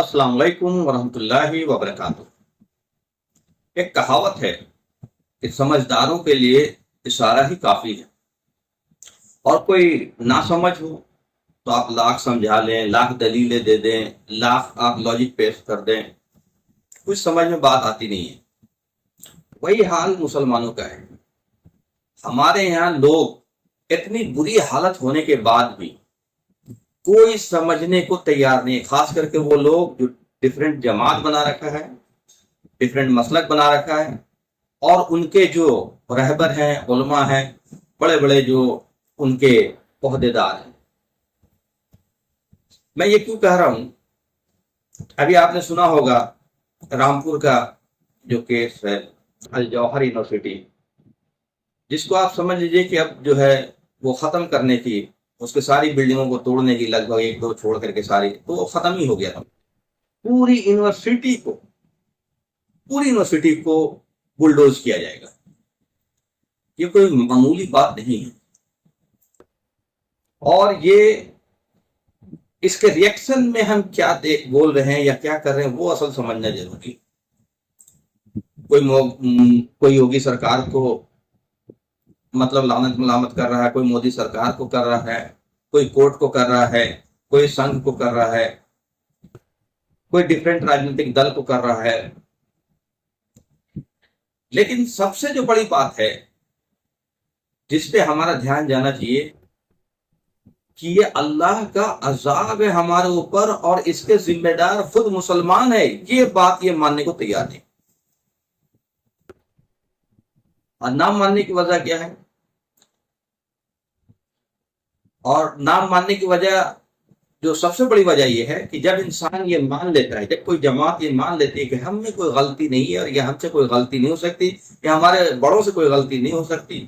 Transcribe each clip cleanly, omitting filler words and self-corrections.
السلام علیکم ورحمۃ اللہ وبرکاتہ۔ ایک کہاوت ہے کہ سمجھداروں کے لیے اشارہ ہی کافی ہے، اور کوئی نہ سمجھ ہو تو آپ لاکھ سمجھا لیں، لاکھ دلیلیں دے دیں، لاکھ آپ لاجک پیش کر دیں، کچھ سمجھ میں بات آتی نہیں ہے۔ وہی حال مسلمانوں کا ہے۔ ہمارے یہاں لوگ اتنی بری حالت ہونے کے بعد بھی کوئی سمجھنے کو تیار نہیں، خاص کر کے وہ لوگ جو ڈفرینٹ جماعت بنا رکھا ہے، ڈفرینٹ مسلک بنا رکھا ہے، اور ان کے جو رہبر ہیں، علماء ہیں، بڑے بڑے جو ان کے عہدے دار ہیں۔ میں یہ کیوں کہہ رہا ہوں؟ ابھی آپ نے سنا ہوگا رامپور کا جو کیس ہے، الجوہر یونیورسٹی، جس کو آپ سمجھ لیجئے کہ اب جو ہے وہ ختم کرنے کی، اس کے ساری بلڈنگوں کو توڑنے کی، لگ بھگ ایک دو چھوڑ کر کے ساری، تو وہ ختم ہی ہو گیا تھا۔ پوری یونیورسٹی کو بلڈوز کیا جائے گا۔ یہ کوئی معمولی بات نہیں ہے، اور یہ اس کے ریئیکشن میں ہم کیا بول رہے ہیں یا کیا کر رہے ہیں وہ اصل سمجھنا ضروری۔ کوئی یوگی سرکار کو مطلب لعنت ملامت کر رہا ہے، کوئی مودی سرکار کو کر رہا ہے، کوئی کورٹ کو کر رہا ہے، کوئی سنگھ کو کر رہا ہے، کوئی ڈفرینٹ راجنیتک دل کو کر رہا ہے۔ لیکن سب سے جو بڑی بات ہے جس پہ ہمارا دھیان جانا چاہیے کہ یہ اللہ کا عذاب ہے ہمارے اوپر، اور اس کے ذمہ دار خود مسلمان ہے، یہ بات یہ ماننے کو تیار نہیں۔ اور نہ ماننے کی وجہ کیا ہے؟ اور نہ ماننے کی وجہ جو سب سے بڑی وجہ یہ ہے کہ جب انسان یہ مان لیتا ہے، جب کوئی جماعت یہ مان لیتی ہے کہ ہم میں کوئی غلطی نہیں ہے، اور یہ ہم سے کوئی غلطی نہیں ہو سکتی، یا ہمارے بڑوں سے کوئی غلطی نہیں ہو سکتی،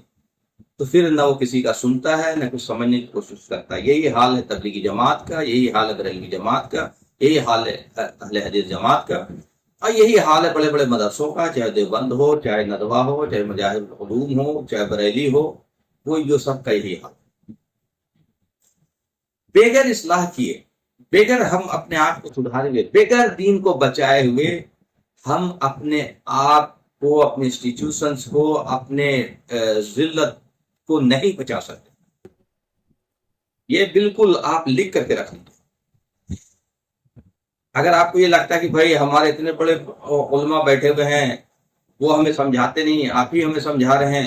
تو پھر نہ وہ کسی کا سنتا ہے، نہ کچھ سمجھنے کی کوشش کرتا ہے۔ یہی حال ہے تبلیغی جماعت کا، یہی حال ہے بریلوی جماعت کا، یہی حال ہے اہل حدیث جماعت کا، اور یہی حال ہے بڑے بڑے مدرسوں کا، چاہے دیوبند ہو، چاہے ندوہ ہو، چاہے مجاہد العلوم ہو، چاہے بریلی ہو، وہ جو سب کا یہی حال۔ بغیر اصلاح کیے، بغیر ہم اپنے آپ کو سدھارے ہوئے، بغیر دین کو بچائے ہوئے، ہم اپنے آپ کو، اپنے انسٹیٹیوشنز کو، اپنے ذلت کو نہیں بچا سکتے۔ یہ بالکل آپ لکھ کر کے رکھ لیجیے۔ اگر آپ کو یہ لگتا ہے کہ بھائی ہمارے اتنے بڑے علماء بیٹھے ہوئے ہیں، وہ ہمیں سمجھاتے نہیں، آپ ہی ہمیں سمجھا رہے ہیں،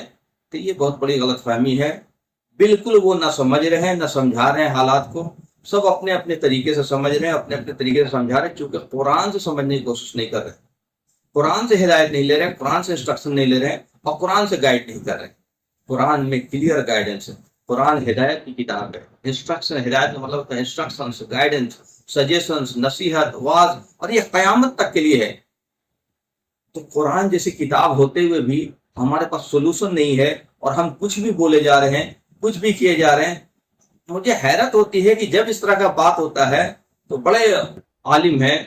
تو یہ بہت بڑی غلط فہمی ہے۔ بالکل وہ نہ سمجھ رہے ہیں، نہ سمجھا رہے ہیں حالات کو، سب اپنے اپنے طریقے سے سمجھ رہے ہیں، اپنے اپنے طریقے سے سمجھا رہے ہیں، چونکہ قرآن سے سمجھنے کی کوشش نہیں کر رہے، قرآن سے ہدایت نہیں لے رہے، قرآن سے انسٹرکشن نہیں لے رہے، اور قرآن سے گائیڈ نہیں کر رہے۔ قرآن میں کلیئر گائیڈنس ہے، قرآن ہدایت کی کتاب ہے۔ انسٹرکشن، ہدایت کا مطلب ہوتا ہے انسٹرکشنز، گائیڈنس، سجیشنز، نصیحت، واعظ، اور یہ قیامت تک کے لیے ہے۔ تو قرآن جیسی کتاب ہوتے ہوئے بھی ہمارے پاس سولوشن نہیں ہے، اور ہم کچھ بھی بولے جا رہے ہیں، کچھ بھی کیے جا رہے ہیں۔ مجھے حیرت ہوتی ہے کہ جب اس طرح کا بات ہوتا ہے تو بڑے عالم ہیں،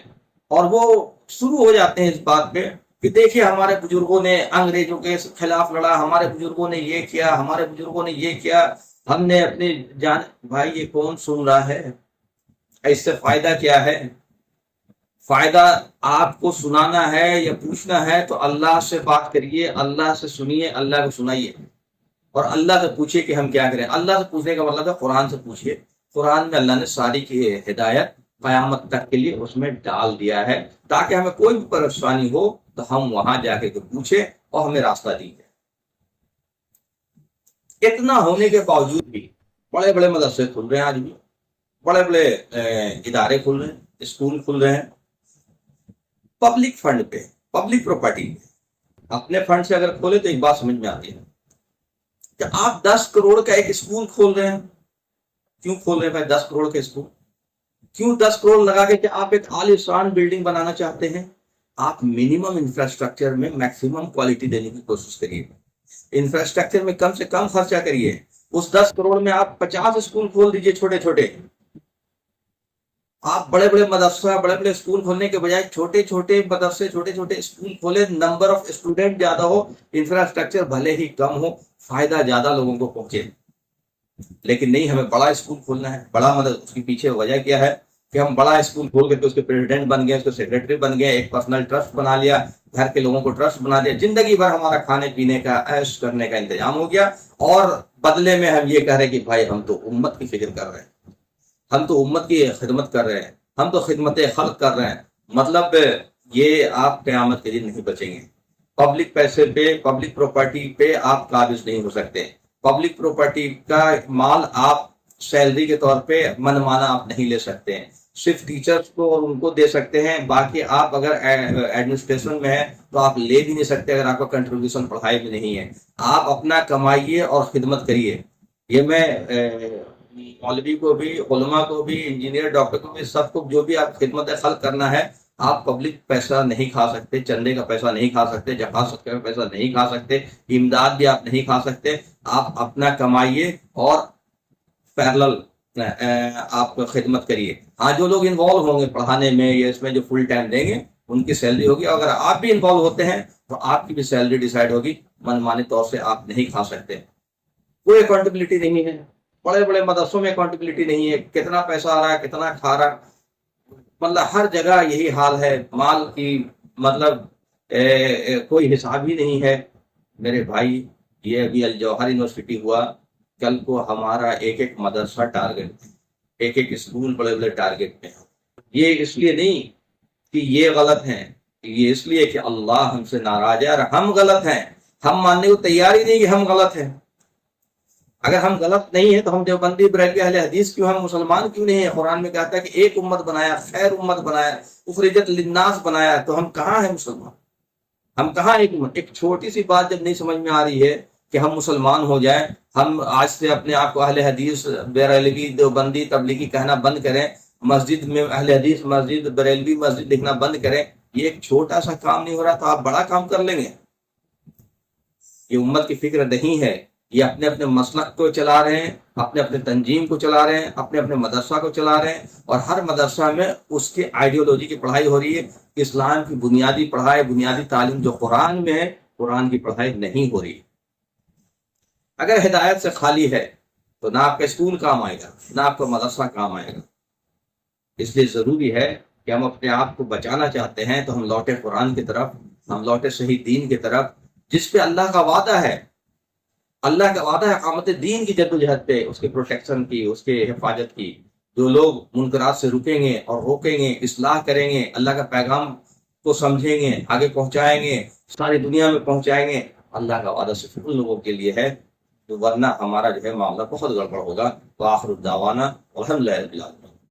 اور وہ شروع ہو جاتے ہیں اس بات پہ کہ دیکھیے ہمارے بزرگوں نے انگریزوں کے خلاف لڑا، ہمارے بزرگوں نے یہ کیا، ہمارے بزرگوں نے یہ کیا، ہم نے اپنی جان۔ بھائی یہ کون سن رہا ہے؟ اس سے فائدہ کیا ہے؟ فائدہ آپ کو سنانا ہے یا پوچھنا ہے تو اللہ سے بات کریے، اللہ سے سنیے، اللہ کو سنائیے، اور اللہ سے پوچھیے کہ ہم کیا کریں۔ اللہ سے پوچھنے کا مطلب ہے قرآن سے پوچھیے۔ قرآن میں اللہ نے ساری کی ہدایت قیامت تک کے لیے اس میں ڈال دیا ہے، تاکہ ہمیں کوئی بھی پریشانی ہو تو ہم وہاں جا کے پوچھیں اور ہمیں راستہ دیجیے۔ اتنا ہونے کے باوجود بھی بڑے بڑے مدرسے کھل رہے ہیں، آج بھی بڑے بڑے ادارے کھل رہے ہیں، اسکول کھل رہے ہیں، پبلک فنڈ پہ، پبلک پراپرٹی پہ۔ اپنے فنڈ سے اگر کھولے تو ایک بات سمجھ میں آتی ہے کہ آپ 10 کروڑ کا ایک اسکول کھول رہے ہیں۔ کیوں کھول رہے ہیں بھائی 10 کروڑ کا اسکول؟ کیوں 10 کروڑ لگا کے؟ کہ آپ ایک عالیشان بلڈنگ بنانا چاہتے ہیں؟ آپ منیمم انفراسٹرکچر میں میکسیمم کوالٹی دینے کی کوشش کریے، انفراسٹرکچر میں کم سے کم خرچہ کریے۔ اس 10 کروڑ میں آپ 50 اسکول کھول دیجئے، چھوٹے چھوٹے۔ آپ بڑے بڑے مدرسہ، بڑے بڑے اسکول کھولنے کے بجائے چھوٹے چھوٹے مدرسے، چھوٹے چھوٹے اسکول کھولے، نمبر آف اسٹوڈنٹ زیادہ ہو، انفراسٹرکچر بھلے ہی کم ہو، فائدہ زیادہ لوگوں کو پہنچے۔ لیکن نہیں، ہمیں بڑا اسکول کھولنا ہے، بڑا مدرسہ۔ اس کے پیچھے وجہ کیا ہے کہ ہم بڑا اسکول کھول کے اس کے پریزیڈنٹ بن گئے، اس کے سیکرٹری بن گئے، ایک پرسنل ٹرسٹ بنا لیا، گھر کے لوگوں کو ٹرسٹ بنا دیا، زندگی بھر ہمارا کھانے پینے کا عیش کرنے کا انتظام ہو گیا، اور بدلے میں ہم یہ کہہ رہے ہیں کہ بھائی ہم تو امت کی فکر کر رہے ہیں، ہم تو امت کی خدمت کر رہے ہیں، ہم تو خدمت خلق کر رہے ہیں۔ مطلب یہ آپ قیامت کے دن نہیں بچیں گے۔ پبلک پیسے پہ، پبلک پراپرٹی پہ آپ قابض نہیں ہو سکتے۔ پبلک پراپرٹی کا مال آپ سیلری کے طور پہ من مانا آپ نہیں لے سکتے ہیں، صرف ٹیچرز کو اور ان کو دے سکتے ہیں، باقی آپ اگر ایڈمنسٹریشن میں ہے تو آپ لے بھی نہیں سکتے اگر آپ کا کنٹریبیوشن پڑھائی میں نہیں ہے۔ آپ اپنا کمائیے اور خدمت کریے۔ یہ میں مولوی کو بھی، علماء کو بھی، انجینئر ڈاکٹر کو بھی، سب کو جو بھی آپ خدمت خلق کرنا ہے، آپ پبلک پیسہ نہیں کھا سکتے، چندے کا پیسہ نہیں کھا سکتے، زکوٰۃ صدقہ کا پیسہ نہیں کھا سکتے، امداد بھی آپ نہیں کھا سکتے۔ آپ اپنا کمائیے اور پیرلل آپ خدمت کریے۔ ہاں جو لوگ انوالو ہوں گے پڑھانے میں یا اس میں جو فل ٹائم دیں گے ان کی سیلری ہوگی، اگر آپ بھی انوالو ہوتے ہیں تو آپ کی بھی سیلری ڈیسائیڈ ہوگی، من مانے طور سے آپ نہیں کھا سکتے۔ کوئی اکاؤنٹیبلٹی نہیں ہے، بڑے بڑے مدرسوں میں اکاؤنٹیبلٹی نہیں ہے، کتنا پیسہ آ رہا ہے، کتنا کھا رہا ہے، مطلب ہر جگہ یہی حال ہے، مال کی مطلب کوئی حساب ہی نہیں ہے۔ میرے بھائی یہ ابھی الجوہر یونیورسٹی ہوا، کل کو ہمارا ایک ایک مدرسہ ٹارگٹ، ایک ایک اسکول بڑے بڑے ٹارگٹ میں۔ یہ اس لیے نہیں کہ یہ غلط ہیں، یہ اس لیے کہ اللہ ہم سے ناراض ہے اور ہم غلط ہیں، ہم ماننے کو تیار ہی نہیں کہ ہم غلط ہیں۔ اگر ہم غلط نہیں ہیں تو ہم دیوبندی بریلوی اہل حدیث کیوں، ہم مسلمان کیوں نہیں ہیں؟ قرآن میں کہتا ہے کہ ایک امت بنایا، خیر امت بنایا، اخرجت للناس بنایا، تو ہم کہاں ہیں مسلمان؟ ہم کہاں ایک امت؟ ایک چھوٹی سی بات جب نہیں سمجھ میں آ رہی ہے کہ ہم مسلمان ہو جائیں، ہم آج سے اپنے آپ کو اہل حدیث بریلوی دیوبندی تبلیغی کہنا بند کریں، مسجد میں اہل حدیث مسجد بریلوی مسجد لکھنا بند کریں، یہ ایک چھوٹا سا کام نہیں ہو رہا تو آپ بڑا کام کر لیں گے۔ یہ امت کی فکر نہیں ہے، یہ اپنے اپنے مسلک کو چلا رہے ہیں، اپنے اپنے تنظیم کو چلا رہے ہیں، اپنے اپنے مدرسہ کو چلا رہے ہیں، اور ہر مدرسہ میں اس کے آئیڈیولوجی کی پڑھائی ہو رہی ہے۔ اسلام کی بنیادی پڑھائی، بنیادی تعلیم جو قرآن میں ہے، قرآن کی پڑھائی نہیں ہو رہی۔ اگر ہدایت سے خالی ہے تو نہ آپ کا اسکول کام آئے گا، نہ آپ کا مدرسہ کام آئے گا۔ اس لیے ضروری ہے کہ ہم اپنے آپ کو بچانا چاہتے ہیں تو ہم لوٹے قرآن کی طرف، ہم لوٹے صحیح دین کی طرف، جس پہ اللہ کا وعدہ ہے۔ اللہ کا وعدہ ہے اقامت دین کی جدوجہد پہ، اس کے پروٹیکشن کی، اس کے حفاظت کی۔ جو لوگ منکرات سے رکیں گے اور روکیں گے، اصلاح کریں گے، اللہ کا پیغام کو سمجھیں گے، آگے پہنچائیں گے، ساری دنیا میں پہنچائیں گے، اللہ کا وعدہ صرف ان لوگوں کے لیے ہے، ورنہ ہمارا جو ہے معاملہ بہت گڑبڑ ہوگا۔ وآخر الدعوانا الحمدللہ رب العالمین۔